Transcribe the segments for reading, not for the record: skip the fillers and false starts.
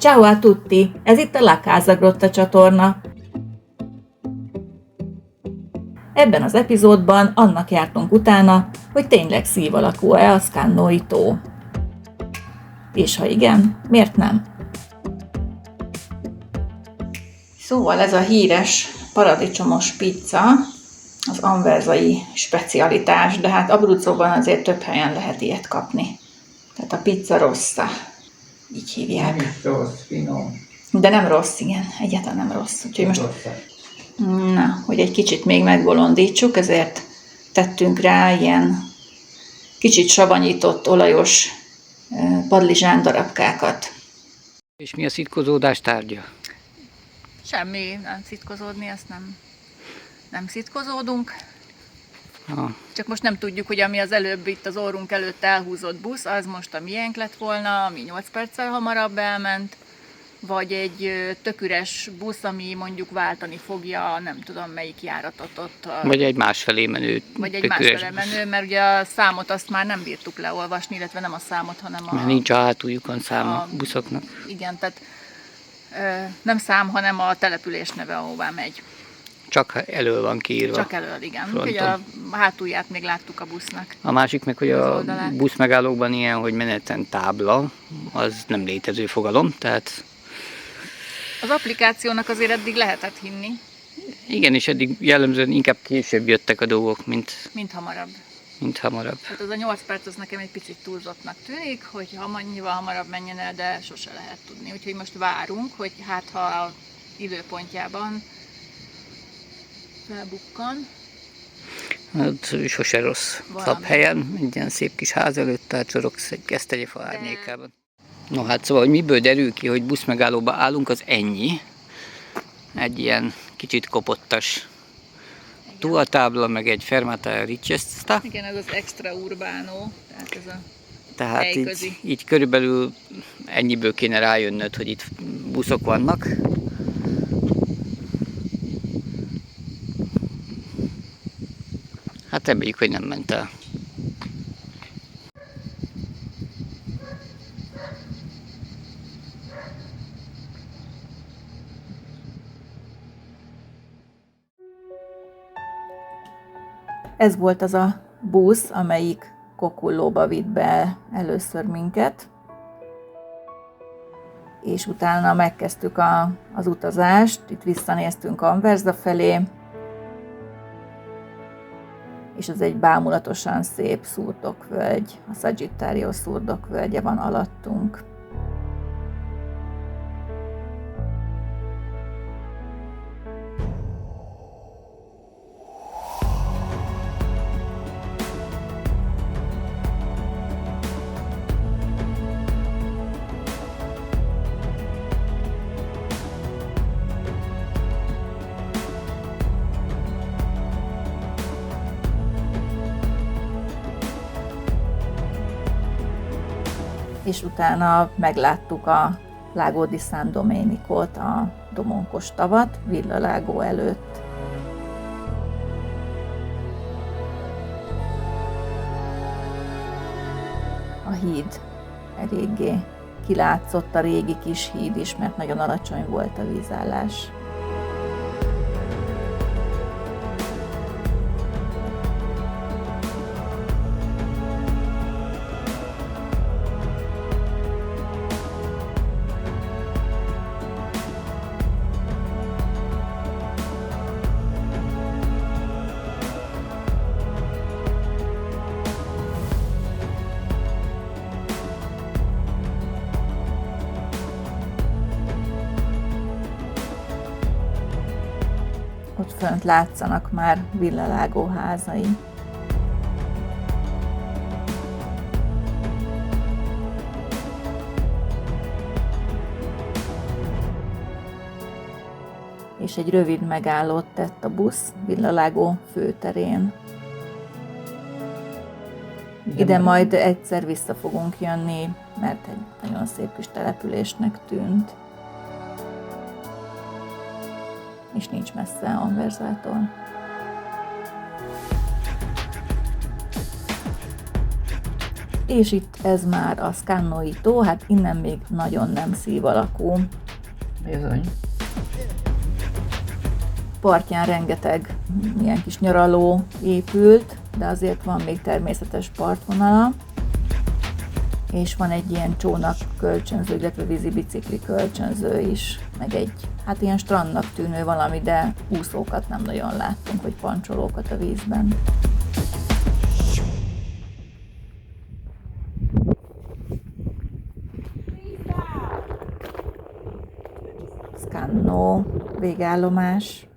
Ciao a tutti! Ez itt a La Casa Grotta csatorna. Ebben az epizódban annak jártunk utána, hogy tényleg szív alakú-e a Scannoi tó. És ha igen, miért nem? Szóval ez a híres paradicsomos pizza az anversai specialitás, de hát Abruzzóban azért több helyen lehet ilyet kapni. Tehát a pizza rossa, így hívják. Nem is rossz, finom. De nem rossz, igen, egyáltalán nem rossz. Úgyhogy most, hogy egy kicsit még megbolondítsuk, ezért tettünk rá ilyen kicsit savanyított, olajos padlizsán darabkákat. És mi a szitkozódás tárgya? Semmi, nem szitkozódni, ezt nem szitkozódunk. Csak most nem tudjuk, hogy ami az előbb itt az orrunk előtt elhúzott busz, az most a miénk lett volna, ami 8 perccel hamarabb elment, vagy egy tök üres busz, ami mondjuk váltani fogja, nem tudom melyik járatot ott. Vagy egy másfelé menő. Vagy egy másfelé menő, mert ugye a számot azt már nem bírtuk leolvasni, illetve nem a számot, hanem Mert nincs a hátuljukon szám a buszoknak. Igen, tehát nem szám, hanem a település neve, ahová megy. Csak elől van kiírva. Csak elől, igen. Úgyhogy a hátulját még láttuk a busznak. A másik meg, hogy a buszmegállókban ilyen, hogy meneten tábla, az nem létező fogalom, tehát... Az applikációnak azért eddig lehetett hinni. Igen, és eddig jellemzően inkább később jöttek a dolgok, mint hamarabb. Hát az a 8 perc az nekem egy picit túlzottnak tűnik, hogy annyival hamarabb menjen el, de sose lehet tudni. Úgyhogy most várunk, hogy hát ha a időpontjában felbukkan. Hát sose rossz. Szab helyen, egy ilyen szép kis ház előtt, csorogsz egy gesztegyefa árnyékában. No hát szóval, hogy miből derül ki, hogy buszmegállóba állunk, az ennyi. Egy ilyen kicsit kopottas túltábla, meg egy fermata richiesta. Igen, ez az extra urbano, tehát ez a tehát így körülbelül ennyiből kéne rájönnöd, hogy itt buszok vannak. Hát reméljük, hogy nem ment el. Ez volt az a busz, amelyik Cocullóba vitt be először minket, és utána megkezdtük az utazást, itt visszanéztünk Anversa felé, és ez egy bámulatosan szép szurdokvölgy, a Sagittario szurdokvölgye van alattunk. És utána megláttuk a Lago di San Domenicot, a Domonkos tavat, Villa Lago előtt. A híd eléggé kilátszott, a régi kis híd is, mert nagyon alacsony volt a vízállás. Ott fönt látszanak már Villa Lago házai. És egy rövid megállót tett a busz Villa Lago főterén. Ide majd egyszer vissza fogunk jönni, mert egy nagyon szép kis településnek tűnt. És nincs messze Anversától. És itt ez már a Scannói tó, hát innen még nagyon nem szív alakú. Bizony. Partján rengeteg ilyen kis nyaraló épült, de azért van még természetes partvonala. És van egy ilyen csónak kölcsönző, illetve vízi bicikli kölcsönző is, meg egy, hát ilyen strandnak tűnő valami, de úszókat nem nagyon láttunk, vagy pancsolókat a vízben. Scannó végállomás.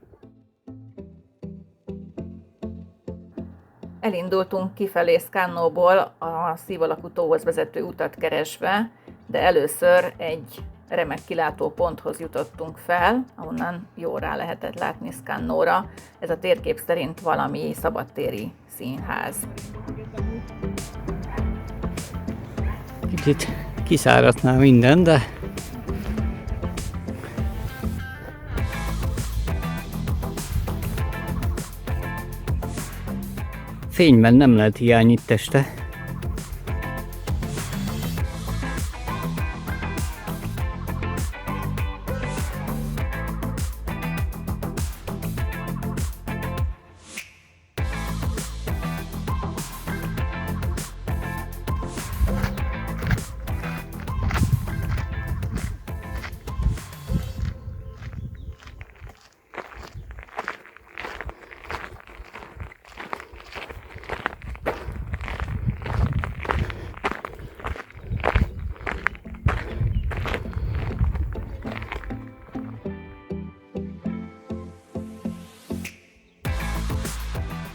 Elindultunk kifelé Scannóból a szív alakú tóhoz vezető utat keresve, de először egy remek kilátó ponthoz jutottunk fel, ahonnan jól rá lehetett látni Scannóra. Ez a térkép szerint valami szabadtéri színház. Kicsit kiszáradt már minden, de fényben nem lehet hiány itt este.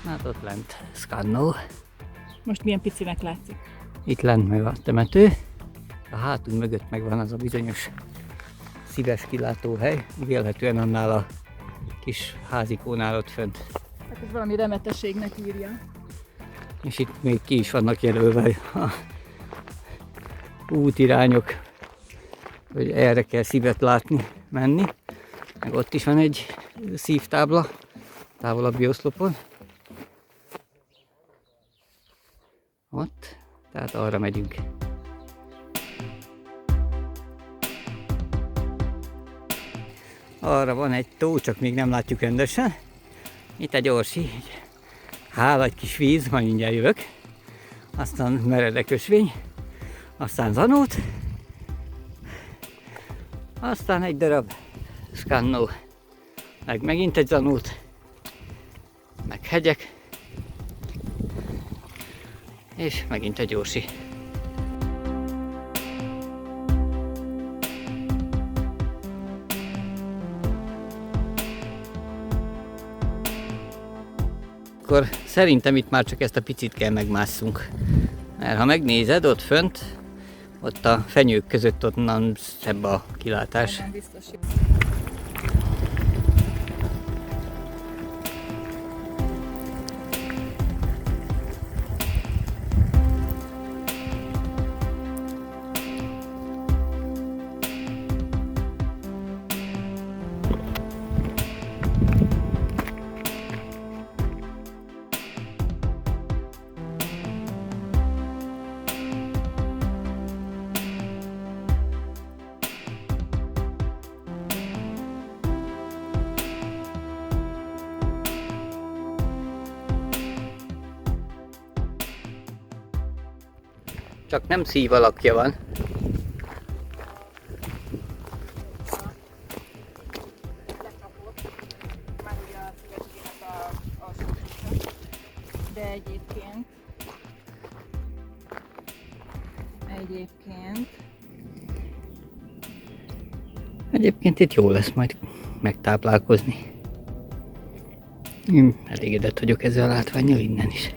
Hát ott lent Scannó. Most milyen picinek látszik? Itt lent meg a temető. A hátunk mögött megvan az a bizonyos szíves kilátóhely. Vélhetően annál a kis házikónál ott fönt. Hát ez valami remetességnek írja. És itt még ki is vannak jelölve a útirányok, hogy erre kell szívet látni, menni. Meg ott is van egy szívtábla, távolabbi oszlopon. Ott, tehát arra megyünk. Arra van egy tó, csak még nem látjuk rendesen. Itt egy orsi, hála, egy kis víz, majd mindjárt jövök. Aztán meredek ösvény, aztán Zanót, aztán egy darab Scannó, meg megint egy Zanót, meg hegyek, és megint egy orsi. Akkor szerintem itt már csak ezt a picit kell megmásszunk. Mert ha megnézed, ott fönt, ott a fenyők között onnan szebb a kilátás. Csak nem szív alakja van. De Egyébként itt jó lesz majd megtáplálkozni. Én elégedett vagyok ezzel a látvánnyal innen is.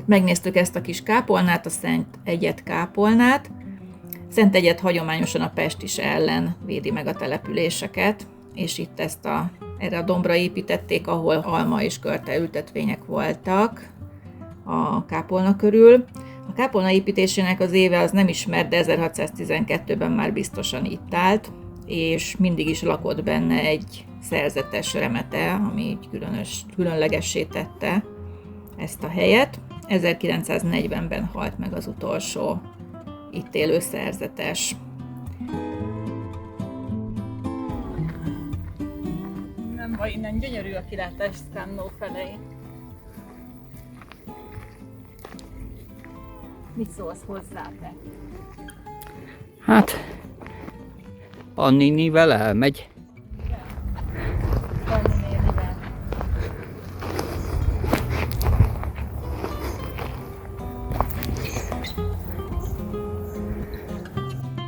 Megnéztük ezt a kis kápolnát, a Szent Egyed kápolnát. Szent Egyed hagyományosan a pestis ellen védi meg a településeket, és itt ezt a erre a dombra építették, ahol alma és körte ültetvények voltak a kápolna körül. A kápolna építésének az éve az nem ismert, de 1612-ben már biztosan itt állt, és mindig is lakott benne egy szerzetes remete, ami így különlegessé tette ezt a helyet. 1940-ben halt meg az utolsó itt élő szerzetes. Nem baj, innen gyönyörű a kilátás Szkannó felé. Mit szólsz hozzá te? Hát, Anninivel elmegy. Annyi nénivel.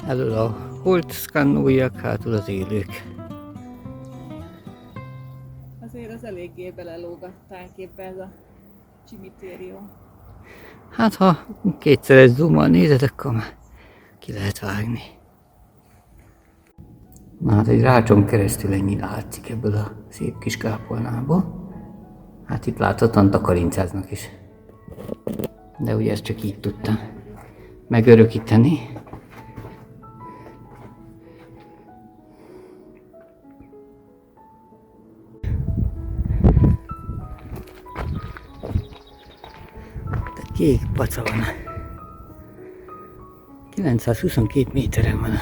Elől a holt szkannóiak, hátul az élők. Azért az eléggé belelógatták ebbe ez a cimitérium. Hát ha kétszeres zoommal nézed, akkor már ki lehet vágni. Na hát egy rácson keresztül ennyi látszik ebből a szép kis kápolnából. Hát itt láthatóan takarincáznak is. De ugye ezt csak így tudtam megörökíteni. Kék paca van. 922 méteren van a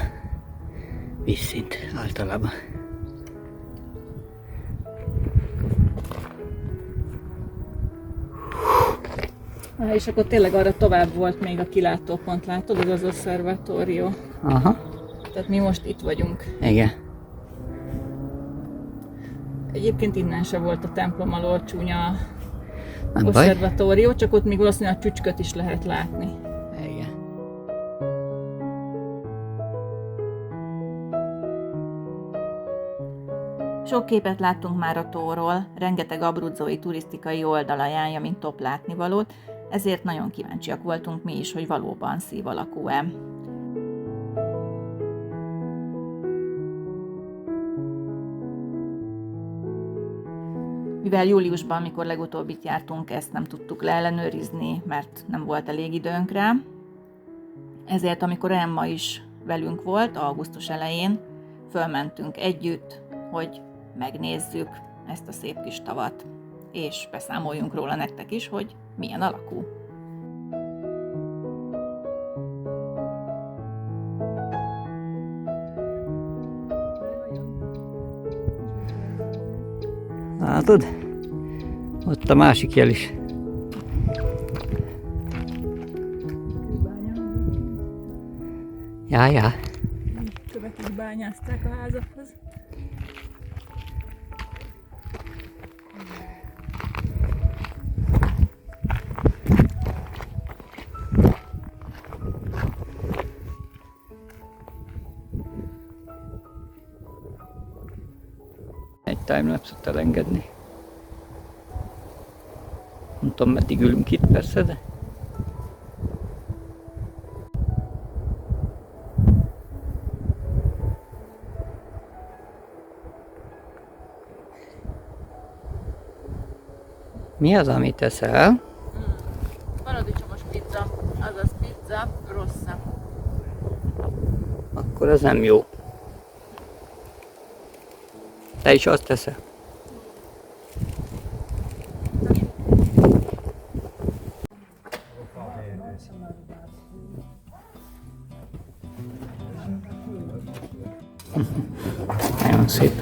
vízszint általában. És akkor tényleg arra tovább volt még a kilátópont, látod, az az obszervatórió. Aha. Tehát mi most itt vagyunk. Igen. Egyébként innen se volt a templom alól csúnya Nem baj. obszervatórió, csak ott még valószínűleg a csücsköt is lehet látni. Igen. Sok képet láttunk már a tóról, rengeteg abruzzói turisztikai oldal ajánlja, mint top látnivalót, ezért nagyon kíváncsiak voltunk mi is, hogy valóban szív alakú-e. Mivel júliusban, amikor legutóbb itt jártunk, ezt nem tudtuk leellenőrizni, mert nem volt elég időnk rá, ezért amikor Emma is velünk volt, augusztus elején, fölmentünk együtt, hogy megnézzük ezt a szép kis tavat, és beszámoljunk róla nektek is, hogy milyen alakú. Látod? Ott a másik jel is. Já. Követ is bányázták a házakhoz. Egy timelapse-ot elengedni. Nem tudom, meddig ülünk itt persze, de... Mi az, amit eszel? Paradicsomos pizza, azaz pizza rossa. Akkor ez nem jó. Te is azt teszel. Nagyon szép.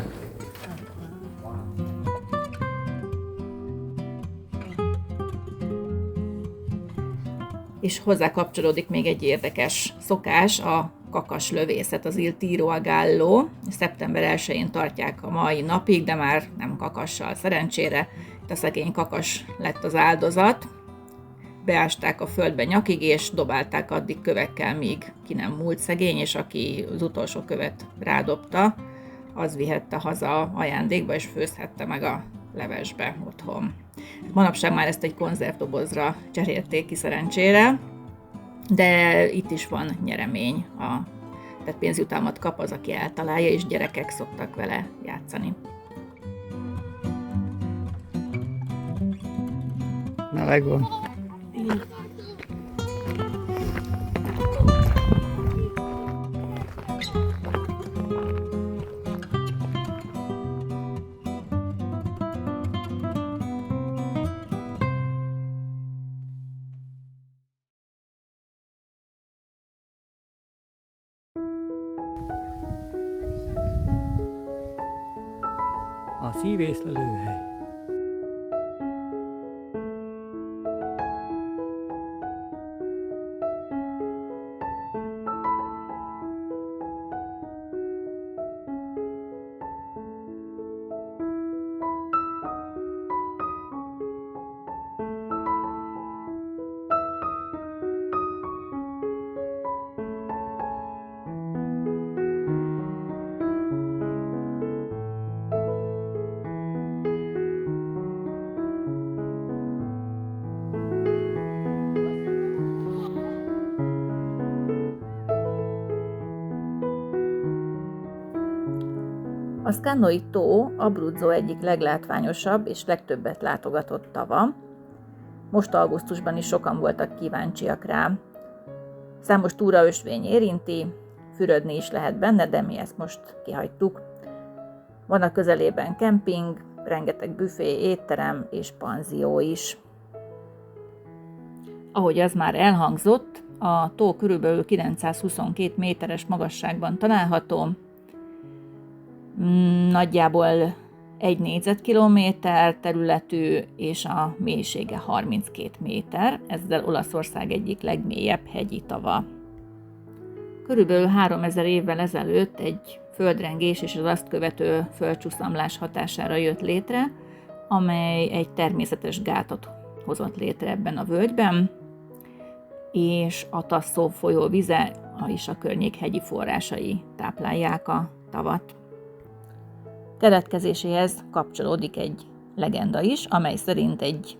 És hozzá kapcsolódik még egy érdekes szokás, a kakas lövészet, az Il Tiro a Gallo. Szeptember 1-én tartják a mai napig, de már nem kakassal. Szerencsére itt a szegény kakas lett az áldozat. Beásták a földbe nyakig, és dobálták addig kövekkel, míg ki nem múlt szegény, és aki az utolsó követ rádobta, az vihette haza ajándékba, és főzhette meg a levesbe otthon. Manapság már ezt egy konzervdobozra cserélték ki szerencsére, de itt is van nyeremény. Tehát pénzjutalmat kap az, aki eltalálja, és gyerekek szoktak vele játszani. Na, megvan. A szívészlelőhely. A Scannoi tó Abruzzo egyik leglátványosabb és legtöbbet látogatott tava. Most augusztusban is sokan voltak kíváncsiak rá. Számos túraösvény érinti, fürödni is lehet benne, de mi ezt most kihagytuk. Van a közelében kemping, rengeteg büfé, étterem és panzió is. Ahogy az már elhangzott, a tó körülbelül 922 méteres magasságban található, nagyjából 1 négyzetkilométer területű, és a mélysége 32 méter, ezzel Olaszország egyik legmélyebb hegyi tava. Körülbelül 3000 évvel ezelőtt egy földrengés és az azt követő földcsúszamlás hatására jött létre, amely egy természetes gátat hozott létre ebben a völgyben, és a Tasso folyó vize és a környék hegyi forrásai táplálják a tavat. Keletkezéséhez kapcsolódik egy legenda is, amely szerint egy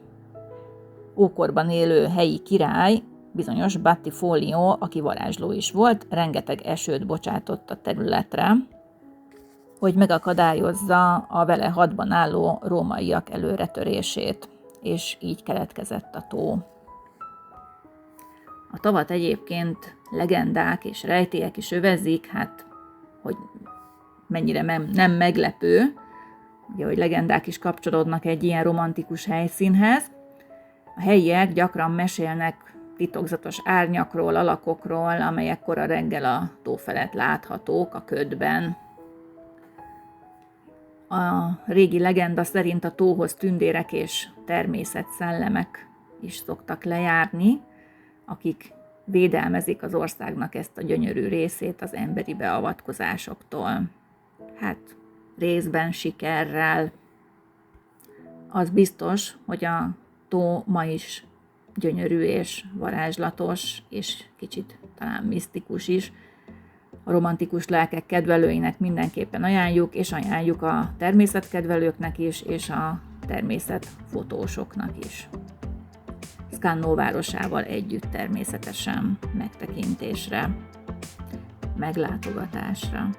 ókorban élő helyi király, bizonyos Battifolio, aki varázsló is volt, rengeteg esőt bocsátott a területre, hogy megakadályozza a vele hadban álló rómaiak előretörését, és így keletkezett a tó. A tavat egyébként legendák és rejtélyek is övezik, hát hogy mennyire nem meglepő, ugye, hogy legendák is kapcsolódnak egy ilyen romantikus helyszínhez. A helyiek gyakran mesélnek titokzatos árnyakról, alakokról, amelyek kora reggel a tó felett láthatók a ködben. A régi legenda szerint a tóhoz tündérek és természetszellemek is szoktak lejárni, akik védelmezik az országnak ezt a gyönyörű részét az emberi beavatkozásoktól. Hát részben sikerrel. Az biztos, hogy a tó ma is gyönyörű és varázslatos, és kicsit talán misztikus is. A romantikus lelkek kedvelőinek mindenképpen ajánljuk, és ajánljuk a természetkedvelőknek is, és a természetfotósoknak is. Scannò városával együtt természetesen megtekintésre, meglátogatásra.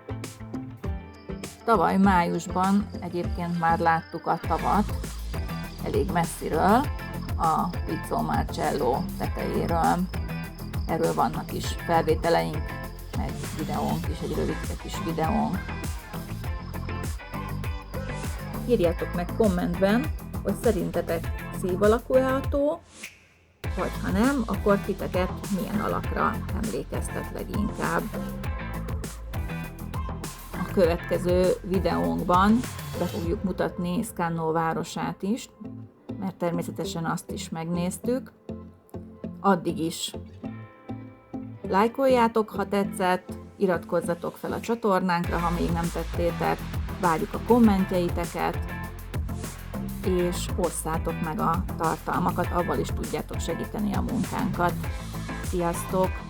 Tavaly májusban egyébként már láttuk a tavat elég messziről, a Pizzo Marcello tetejéről. Erről vannak is felvételeink, meg videónk is, egy rövid kis videónk. Írjátok meg kommentben, hogy szerintetek szív alakú-e a tó, vagy ha nem, akkor titeket milyen alakra emlékeztet leginkább. A következő videónkban be fogjuk mutatni Scannò városát is, mert természetesen azt is megnéztük. Addig is lájkoljátok, ha tetszett, iratkozzatok fel a csatornánkra, ha még nem tettétek, várjuk a kommentjeiteket, és osszátok meg a tartalmakat, avval is tudjátok segíteni a munkánkat. Sziasztok!